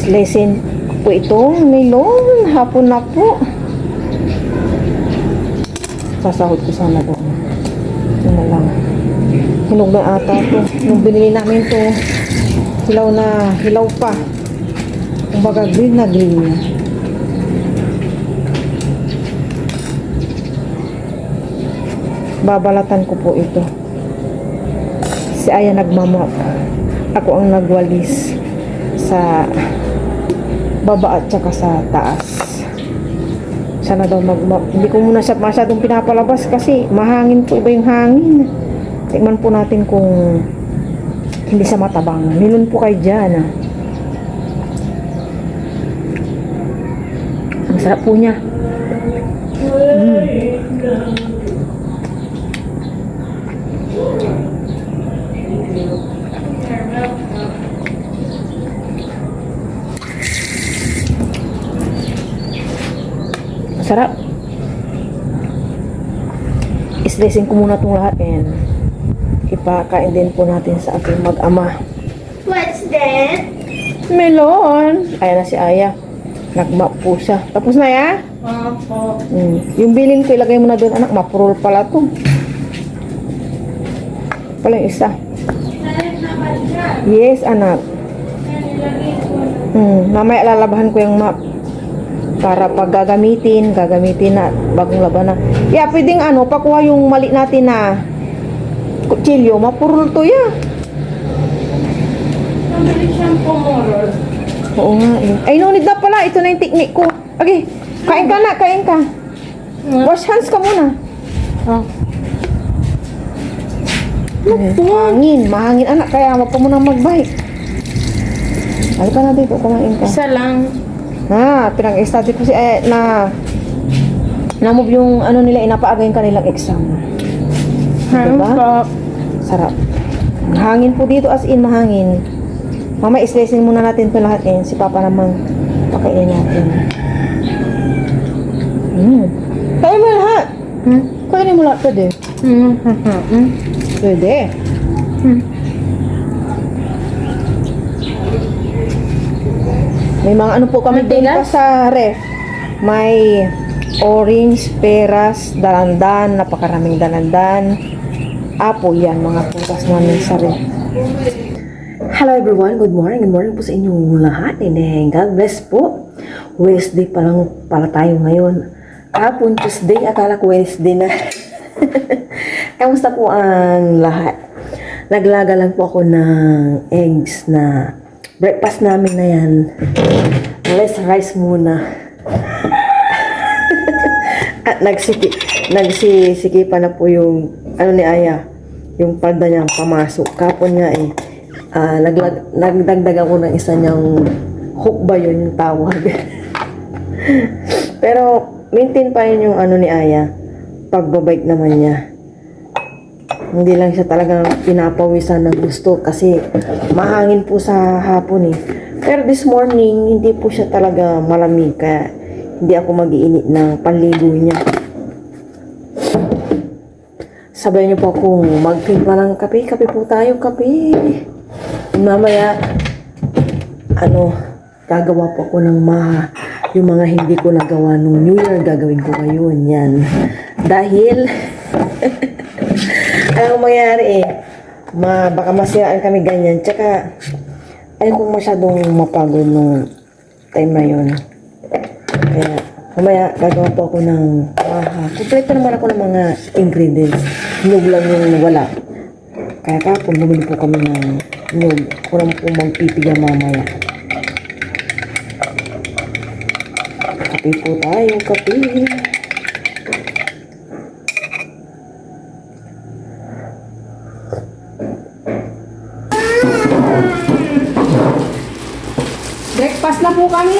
Islesin po itong melon. Hapon na po. Sasahod ko sana doon. Ito na lang. Hinog na ata to. Nung binili namin to, hilaw na, hilaw pa. Kumbaga green na green na. Babalatan ko po ito. Si Aya nagmamap. Ako ang nagwalis sa baba at saka sa taas. Sana daw magmap. Hindi ko muna siya masyadong pinapalabas kasi mahangin po, iba yung hangin. Tingnan po natin kung hindi siya matabang. Milon po kayo dyan. Ang sarap po niya. Sarap. Islesin ko muna itong lahat and ipakain din po natin sa ating mag-ama. What's that? Melon! Ayan na si Aya. Nagmap po siya. Tapos na ya? Opo. Yung bilin ko, ilagay mo na doon, anak. Mapurol pala to. Pala yung isa. Yes, anak. Mamaya lalabahan ko yung map. Para pag gagamitin na bagong laban na. Yeah, pwedeng pakuha yung mali natin na kutsilyo, mapurol to ya. Pambili siyang pumurol. Oo nga eh. Ay, no need na pala. Ito na yung technique ko. Okay, kain ka na, kain ka. Wash hands ka muna. Mahangin, mahangin anak. Kaya wag ka muna mag-bite. Halika na dito, kumain ka. Isa lang. Pinag-study ko si na-move yung nila, inapaagay yung kanilang exam. Diba? Sarap. Hangin po dito, as in mahangin. Mama, islesin muna natin ito lahat eh. Si Papa naman, pakainin natin. Kain mo lahat. Kainin mo lahat, pwede. Pwede. May mga po kami doon pa sa ref. May orange, peras, dalandan, napakaraming dalandan. Apo yan, mga prutas namin sa ref. Hello everyone, good morning po sa inyong lahat. And God bless po. Wednesday pa lang pala tayo ngayon. Hapon, Tuesday, akala ko Wednesday na. Kamusta po ang lahat? Naglaga lang po ako ng eggs na breakfast namin na yan. Let's rice muna. At nagsisikipan na po yung ni Aya. Yung palda niya pamasok. Kapon nga eh. Nagdagdag ako ng isa niyang hook ba yun yung tawag. Pero maintain pa rin yung ni Aya. Pagbabike naman niya. Hindi lang siya talagang pinapawisan ng gusto kasi mahangin po sa hapon eh. Pero this morning, hindi po siya talaga malamig kaya hindi ako mag-iinit ng panligo niya. Sabay niyo po akong magtimpla ng kape. Kape po tayo, kape. Mamaya, gagawa po ako ng yung mga hindi ko nagawa nung New Year, gagawin ko ngayon. Yan. Dahil anong mangyari eh, baka masiraan kami ganyan. Tsaka, ayaw kong masyadong mapagod nung time na yun. Kaya, mamaya gagawa po ako ng kompleto naman ako ng mga ingredients. Nyug lang yung wala. Kaya kapag bumili po kami ng nyug, ako naman po magpipigyan mamaya. Kape po tayo, kape. Breakfast na po kami.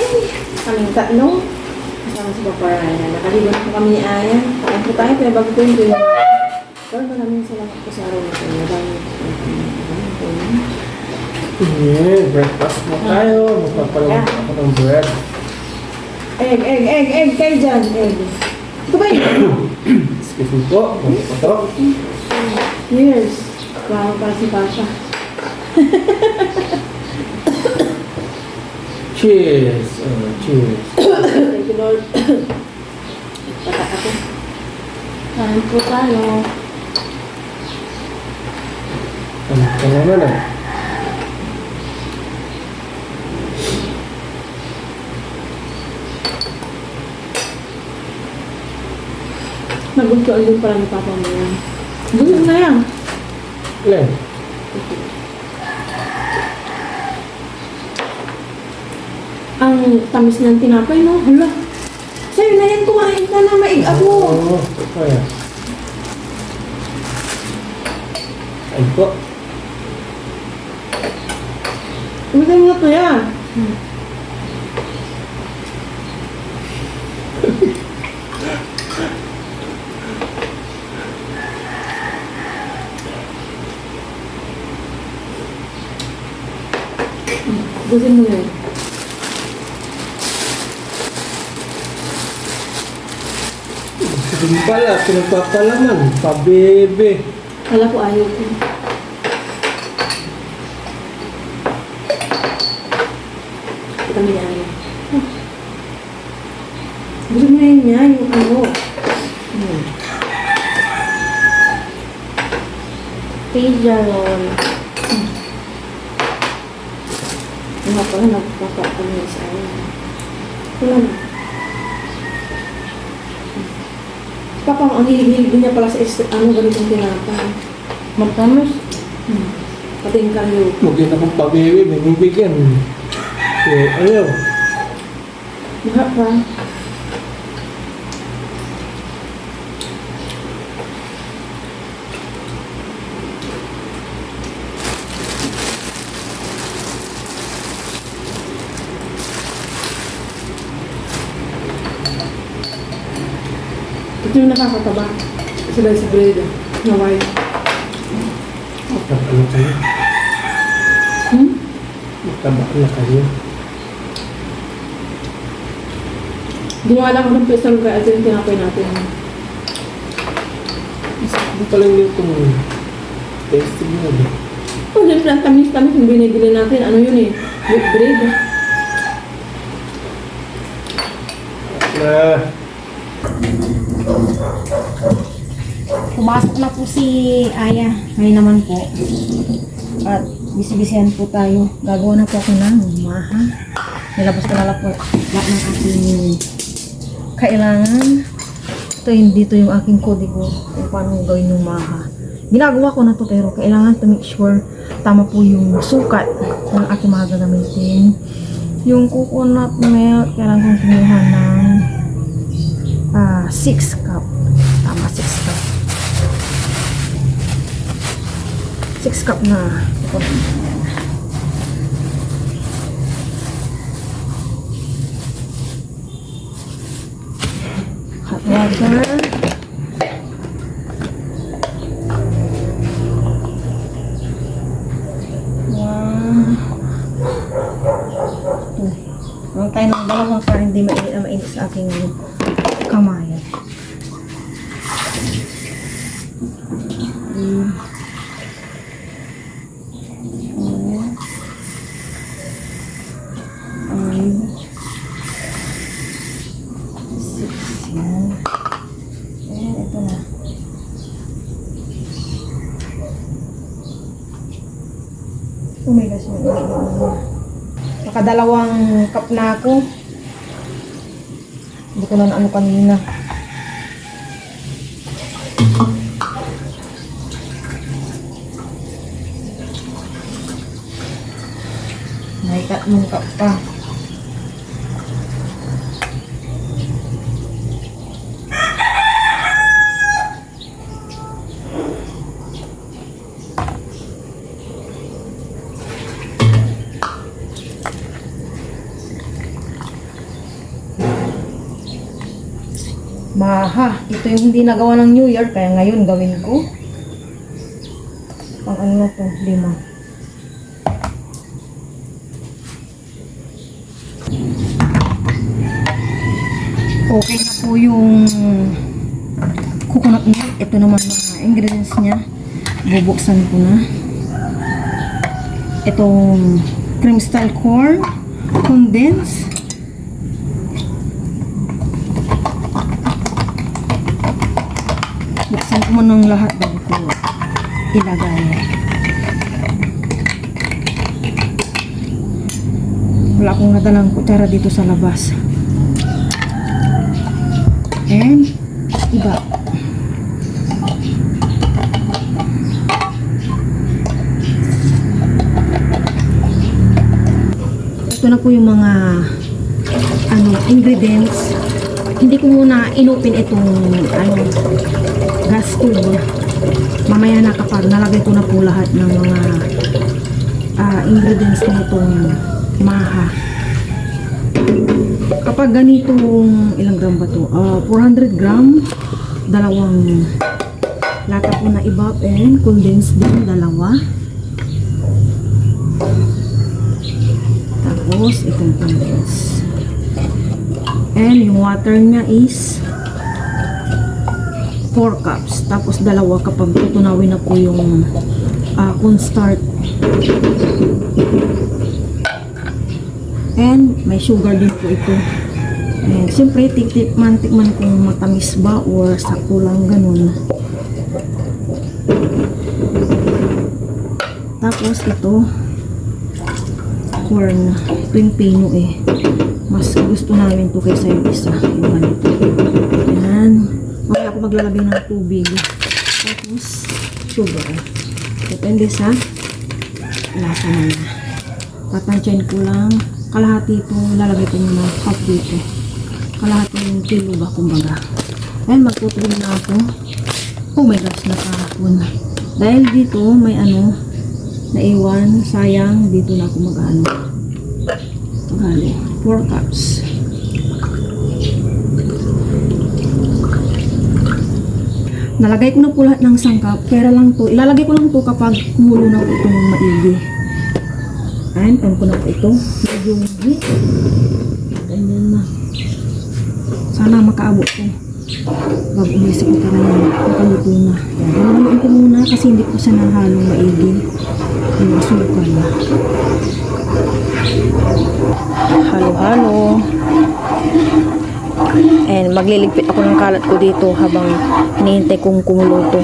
Kaming tatlo. Kasama si Papa Ryan. Nakaligo na po kami ni Aya. Kain po tayo. Kaya bago po yung tuyo. Pero maraming salamat po sa araw na po. Breakfast na tayo. Magpapalawag ako ng bread. Egg. Kayo dyan. Egg. Ito ba yun? Excuse me po. Ito. Yes. Klaro pa si Pasha. cheers. Cheers. Thank you, Lord. Tatak ako. Kain po tayo. Ano naman ah? Nagustuhan din pala ni Papa mo yan. Gusto na yan. Ilan? Ang tamis ng tinapay, no? Hala. Sa'yo na yan, kumain ka na, maig ako. Oo. Kaya. Ay po. Umitin nga to yan. Gusin mo yun. Sige pala, pinagpapalaman. Pabebe. Kala ko ayaw ko. Kita mo yan. Gusto mo yun yan, yung ano. Pizza roll. Yung nga pala, nagpapakano sa ayaw. Wala na. Papa, ang hilig-hilig din niya pala sa ganitong tinapay. Matamis. Pati yung kayo. Mugin akong pabebe. Binibigyan. Ayaw. Mahal pa. Ito yung nakakataba. Sila si bread na white. Ano kayo? Magtaba na kayo. Gumawa lang ako ng pistol kaya ito yung tinapay natin. Hindi pala yung itong tasting na ba? Oh, siyempre ang tamis-tamis yung binibili natin. Ano yun eh? With bread. Na. Pumasok na po si Aya. Ngayon naman po. At bisibisihan po tayo. Gagawa na po ako ng maha. Nilabas ko na lang po lahat ng aking kailangan. Ito dito yung aking kodigo kung paano gawin yung maha. Ginagawa ko na to pero kailangan to make sure tama po yung sukat ng aking mga gagamitin. Yung coconut milk, kailangan kong kumuha ng 6 cup. Tama, 6 cup. 6 cup na coconut milk. Hot water. Huwag tayo ng dalawang para hindi mainit sa aking kamay. Ito na. Oh my gosh, nakadalawang cup na ako. Hindi ko na ano kanina. May tatlong cup pa. Maha, ito yung hindi nagawa ng New Year, kaya ngayon gawin ko. Pang ano na to, 5. Okay na po yung coconut milk. Ito naman mga ingredients niya. Bubuksan ko na. Itong cream style corn, condense. Buksan ko muna ng lahat bago ko ilagay. Wala akong nadalang kutsara dito sa labas. And iba. Ito na po yung mga ingredients. Hindi ko muna inopen itong gas tube. Mamaya na kapag nalagay ko na po lahat ng mga ingredients na itong maha. Kapag ganitong ilang gram ba to? 400 gram, dalawang lata po na ibap and condensed din, dalawa. Tapos itong condense. And yung water niya is 4 cups. Tapos dalawa kapag tutunawin na po yung cornstarch. And may sugar din po ito. And siyempre tikman kung matamis ba or sakto lang ganun. Tapos ito corn, ito yung pino eh. Mas gusto namin ito kaysa yung isa, yung ganito. Ayan. Mamaya ako maglalagay ng tubig. Tapos sugar. Depende sa lasa na niya. Tatansyain ko lang. Kalahati ito, lalagay ko muna half dito. Kalahati yung kilo ba, kumbaga. Ayan, magtutulog na ako. Oh my gosh, nakahapon. Dahil dito, may naiwan, sayang, dito na ako mag-halo. 4 cups. Nalagay ko na po lahat ng sangkap, pera lang to. Ilalagay ko lang to kapag kumulo na po itong maigi. Ayan, pan ko na po ito. Medyo heat. Ganyan na. Sana makaabot ko. Bago umisip ko para makaluto na. Ayan, haluin ko muna kasi hindi ko siya nahalong maigi. Yung asukal na. Halo-halo. And magliligpit ako ng kalat ko dito habang hinihintay kong kumuluto.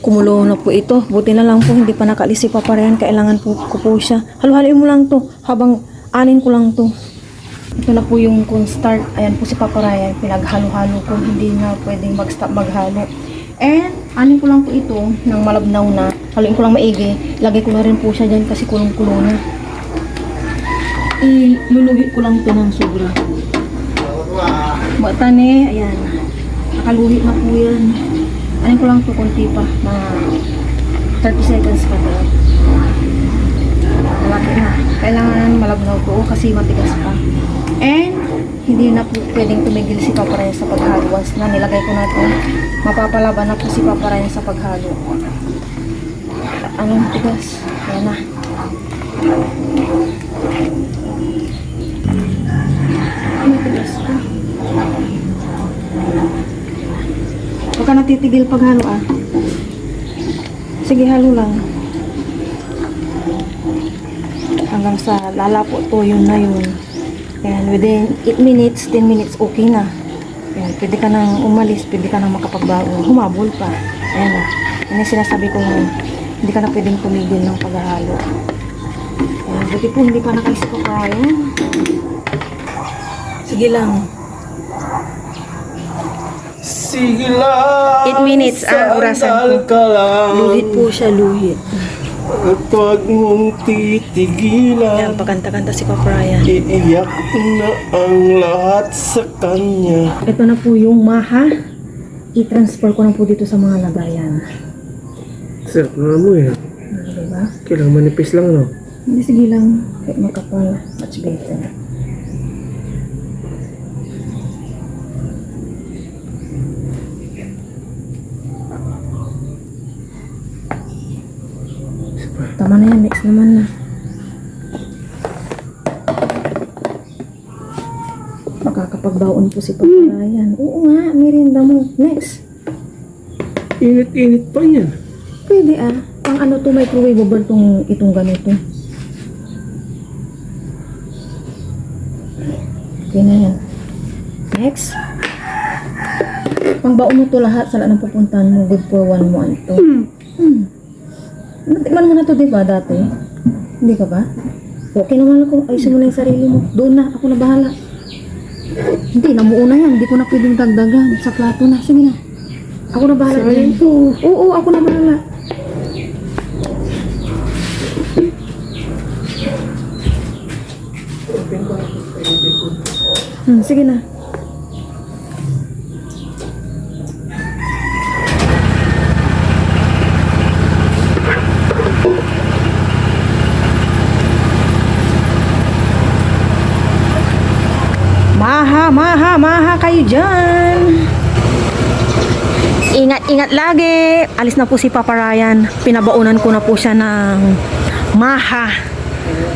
Kumulo na po ito. Buti na lang po hindi pa nakaalis si Papa Ryan. Kailangan po ko po siya. Halo-haloin mo lang to habang anin ko lang to. Ito na po yung cornstarch. Ayan po si Papa Ryan. Pinaghalo-halo ko. Hindi na pwedeng mag-stop maghalo. And anin ko lang po ito ng malabnaw na. Haluin ko lang maigi. Lagay ko na rin po siya dyan kasi kulong-kulo na. Iluluhit ko lang ito ng sobra. Batane. Ayan. Nakaluhit na po yan. Ano ko lang ito, konti pa, mga 30 seconds pa ito. Malaki na. Kailangan malabnaw ko kasi matigas pa. And, hindi na po pwedeng tumigil si Papa Ryan sa paghalo. Once na nilagay ko na ito, mapapalaban na po si Papa Ryan sa paghalo. Anong tigas? Ayan na. Matigas pa. Huwag ka natitigil paghalo ah. Sige, halo lang. Hanggang sa lalapo to, yun na yun. Ayan, within 8 minutes, 10 minutes, okay na. Ayan, pwede ka nang umalis, pwede ka nang makapagbago. Humabol pa. Ayan na. Yan yung sinasabi ko na hindi ka na pwedeng tumigil ng paghalo. Ayan, buti po hindi pa nakaisip ko pa. Ayan. Sige lang. Sige lang. 8 minutes, orasan sandal ko. ka lang. Luhit po siya, luhit. At huwag mong titigilan. Ayan, pakanta-kanta si Papa Ryan. Iiyak na ang lahat sa kanya. Ito na po yung maha. I-transfer ko na po dito sa mga lagayan. Sarap na mo eh. Diba? Kailangan manipis lang, no? Hindi, sige lang. Kahit makapal, much better. naman na. Makakapagbaon po si Papa Ryan. Oo nga, merienda mo. Next. Init-init pa yan. Pwede Pang ano to, microwavable itong ganito. Okay na yan. Next. Pang baon mo to lahat sa lahat ng pupuntahan mo. Good for 1 month to. Natikman mo na to, diba, dati? Hindi ka ba? Okay naman ako. Ayusin mo na yung sarili mo. Doon na. Ako na bahala. Hindi, namuuna yan. Hindi ko na pwedeng dagdagan. Sa plato na. Sige na. Ako na bahala. Sayang dyan. to. Oo, ako na bahala. Sige na. Maha kayo dyan. Ingat lagi. Alis na po si Papa Ryan. Pinabaunan ko na po siya ng maha.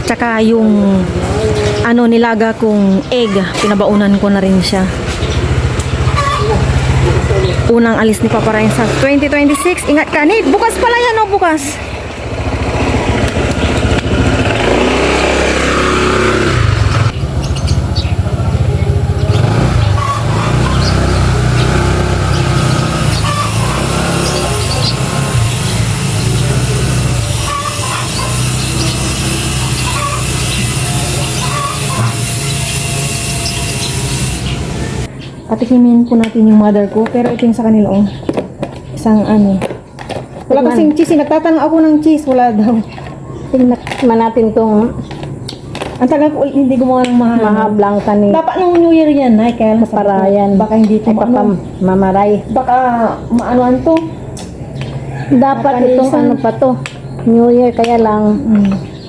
Tsaka yung nilaga kong egg. Pinabaunan ko na rin siya. Unang alis ni Papa Ryan sa 2026. Ingat ka, Nick. Bukas pala yan, bukas. Patikimin po natin yung mother ko. Pero ito yung sa kanila, Isang Wala kasing cheese. Nagtatanong ako ng cheese. Wala daw. Tingnan natin tong Ang tagal ko hindi gumawa ng Maha Blanca ni Dapat nung New Year yan, kaya lang Papa Ryan. Baka hindi ito Mamaray. Baka maanuan to. Dapat itong pa to. New Year, kaya lang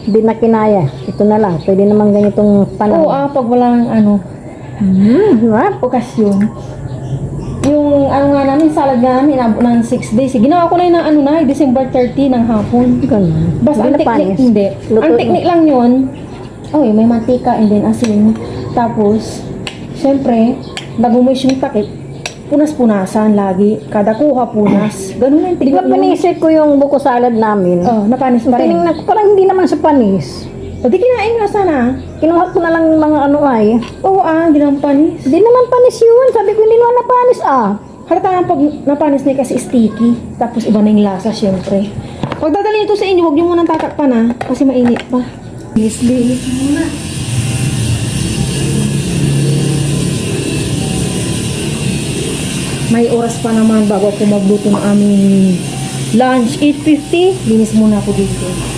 di na kinaya. Ito na lang. Pwede naman ganitong panahon. Oo, pag walang okasyon. Yung nga namin, salad nga namin, inabot ng 6 days. Ginawa ko na yun ng December 30 ng hapon. Ganun. Basta ang Hindi na technique, panis. hindi. Luto Ang technique lang yun, may mantika and then asin. Tapos, syempre, nagumoys yung takip. Punas-punasan lagi. Kada kuha punas. Ganun lang. Di ba panisip ko yung buko salad namin? Napanis pa rin. Tinignan ko, parang hindi naman sa panis. O di kinain nga sana. Kinuha ko na lang yung mga ay. Oo hindi naman panis. Hindi naman panis yun. Sabi ko hindi naman na panis Halata nga pag napanis na kasi sticky. Tapos iba na yung lasa syempre. Pag dadalhin ito sa inyo, huwag nyo munang tatakpan kasi mainit pa. Bilis muna. May oras pa naman bago ako magluto ng aming lunch. 8:50. Linis muna ako dito.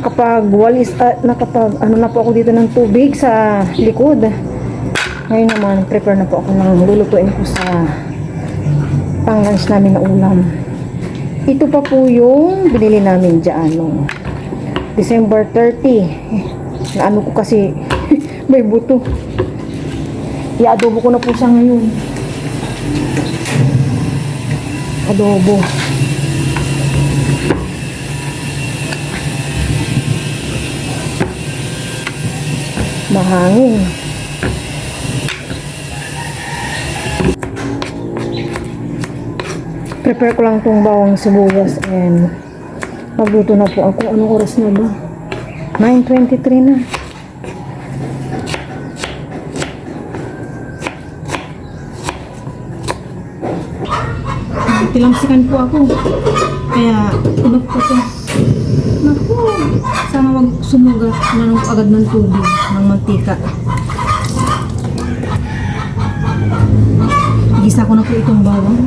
nakapagwalis at nakapag ano na po ako dito ng tubig sa likod. Ngayon naman, prepare na po ako ng lulutuin ko sa pang-lunch namin na ulam. Ito pa po yung binili namin dyan no, December 30. Na ano ko kasi may buto. I-adobo ko na po siya ngayon. Adobo. Mahangin. Prepare ko lang itong bawang sibuyas and magluto na po ako. Anong oras na ba? 9:23 na. Tilamsikan po ako. Kaya, ulog po ko. Naku, sana wag sumuga na agad ng tubig, ng mantika. Gisa ko na po itong bawang.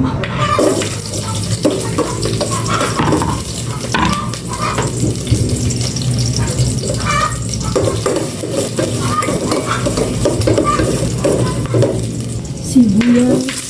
Sibuyas.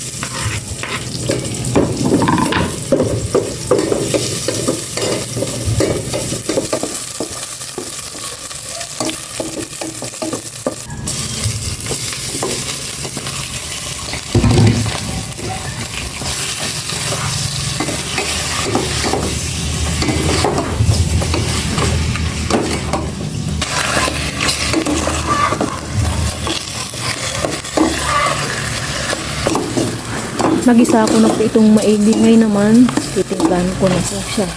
Nagisa ko na po itong maigi. Ngayon naman, titinggan ko na po siya.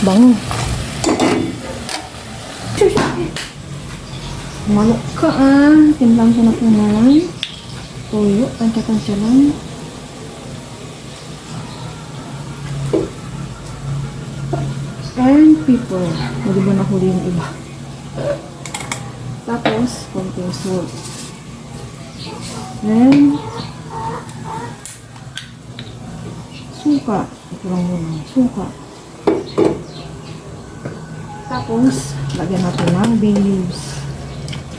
Bango. Manok ka ah. Timbang ko na po naman. Tuyo, tansya-tansya lang. And pepper. Hindi ba nahuli yung iba? Tapos, konting salt. And suka. Ito lang muna. Suka. Tapos, lagyan natin ng bay leaves.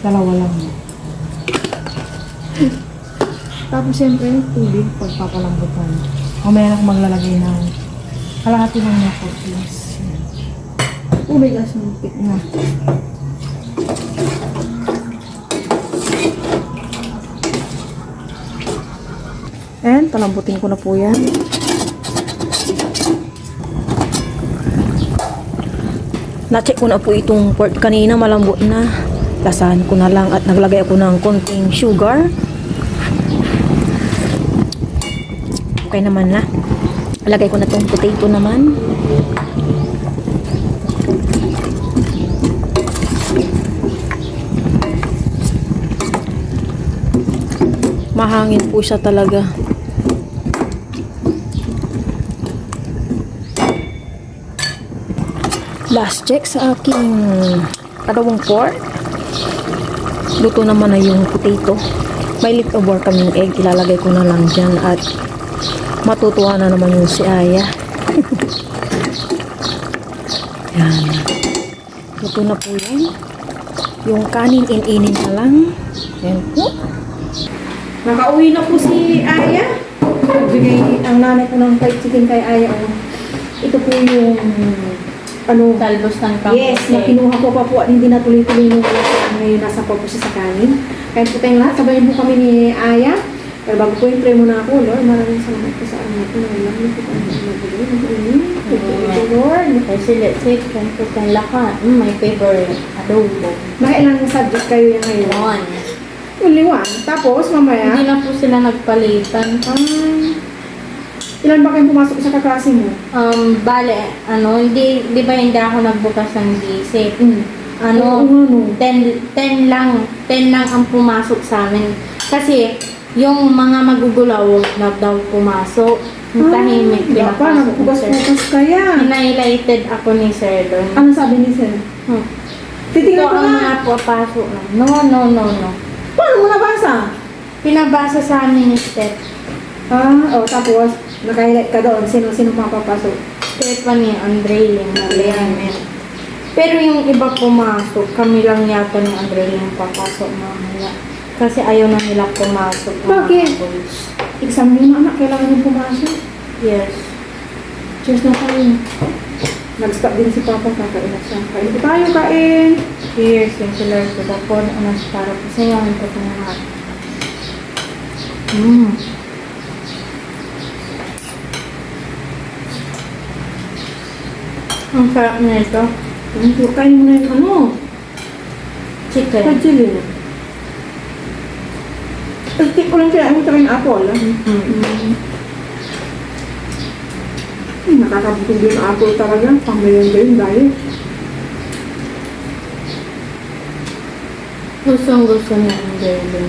Dalawa lang. Tapos, siyempre, tubig pagpapalambutan. Mamaya na akong maglalagay ng kalahati ng mga portions. Tubig as numpik na. And, palambutin ko na po yan. Na-check ko na po itong pork kanina, malambot na. Lasahan ko na lang at naglagay ako ng konting sugar. Okay naman na. Lagay ko na itong potato naman. Mahangin po siya talaga. Last check sa aking dalawang pork. Luto naman na yung potato. May leftover kaming egg. Ilalagay ko na lang dyan at matutuwa na naman yung si Aya. Yan. Luto na po yan. Yung kanin in-inin na lang. Yan po. Nakauwi na po si Aya. Nagbigay ang nanay ko ng fried chicken kay Aya. Oh. Ito po yung ano, Talbos ng kamote. yes, na kinuha ko pa po at hindi na tuloy-tuloy nung wala siya ngayon nasa po siya sa kanin. Kaya po tayong lahat, sabayin po kami ni Aya. Pero bago po yung pray muna ako, Lord, maraming salamat po sa anak ko. Nalang niyo po kami nabigay. Thank you, Lord. Kasi let's say, kanto kang laka. My favorite adobo. Makailang subject kayo yan ngayon? One. Only one. Tapos, mamaya, Hindi na po sila nagpalitan. ilan ba kayong pumasok sa kaklase mo? Bale, hindi, di ba hindi ako nagbukas ng GC? Oo, ano? 10 lang ang pumasok sa amin. Kasi, yung mga magugulaw na daw pumasok, tahimik Kaya pa, pinapasok ni Sir. nagpugas-pugas kaya. Hinailated ako ni Sir doon. Ano sabi ni Sir? Ito Titingnan ko ang nga. mga papasok na. No. Paano mo nabasa? Pinabasa sa amin ni Steph. Tapos, naka-highlight ka doon. Sino mapapasok? Stephanie Andrei Lim. Pero yung iba pumasok, kami lang yata ni Andre yung papasok mamaya. Kasi ayaw na nila pumasok. mga Bakit? boys. Exam yun anak, kailangan yung pumasok. Yes. Cheers na tayo. Nag-stop din si Papa, kakain na siya. Kain po tayo, kain! Cheers, yung killer ko. Dapon, anas para po sa yan. Ito na nga. Ang sarap na ito. Kain mo na yung ano, Chicken. pagchili na. Stick ko lang siya, ano yung apple. Nakakabutong din ang apple talaga. Pangmayan din, dahil. Gustong-gusto niya ang Jerlyn.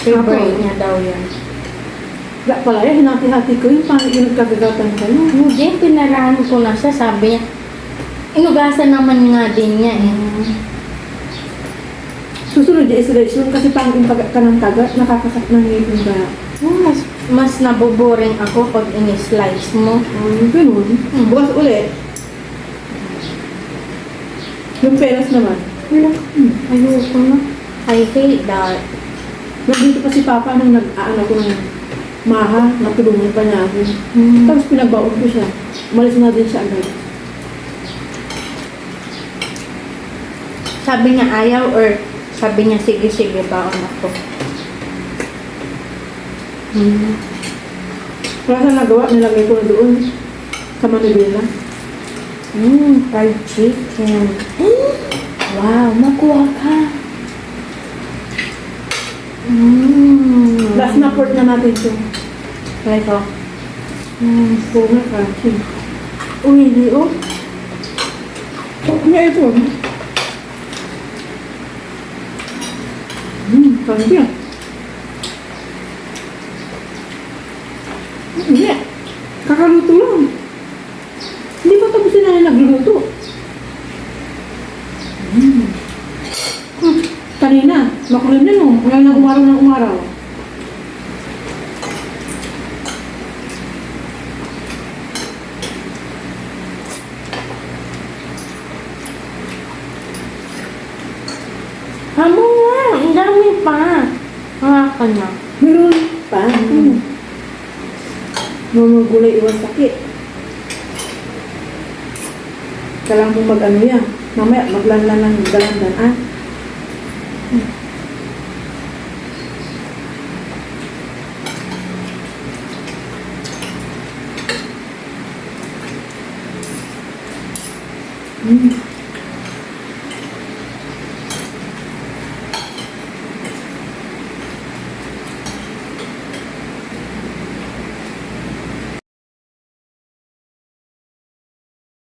Favorite niya daw yan. Wala pala yan, hinati-hati ko yun. Paano yung nagkagagatan ka yun? Hindi, pinarahan ko na siya. Sabi niya, inugasan naman nga din niya eh. Susunod yung isolation kasi pang yung taga ka ng taga, nakakasak ng ngipin ba? Mas naboboring ako pag ini-slice mo. Ganun. Bukas ulit. Yung peras naman. Ayoko na. I hate that. Nandito pa si Papa nung nag-aano ko ng maha, natulungan pa niya ako. Tapos pinagbaon ko siya. Umalis na din siya agad. Sabi niya ayaw or sabi niya sige baon ako. Kaya sa nagawa, nilagay ko na doon sa Manila. Fried chicken. Wow, nakuha ka. Last na port na natin ito. Try ko. Bunga ka. Uy, di oh. Kanya ito. Kanya. Hindi. Kakaluto lang. Hindi pa tapos na nagluluto. Kanina, makulim na no. Ngayon na umaraw ng umaraw. Amo nga, ang dami pa. Haka na. Meron pa. Gulay iwas sakit. Kailangan mong mag-ano yan. Mamaya, maglanlan ng galandan, ah.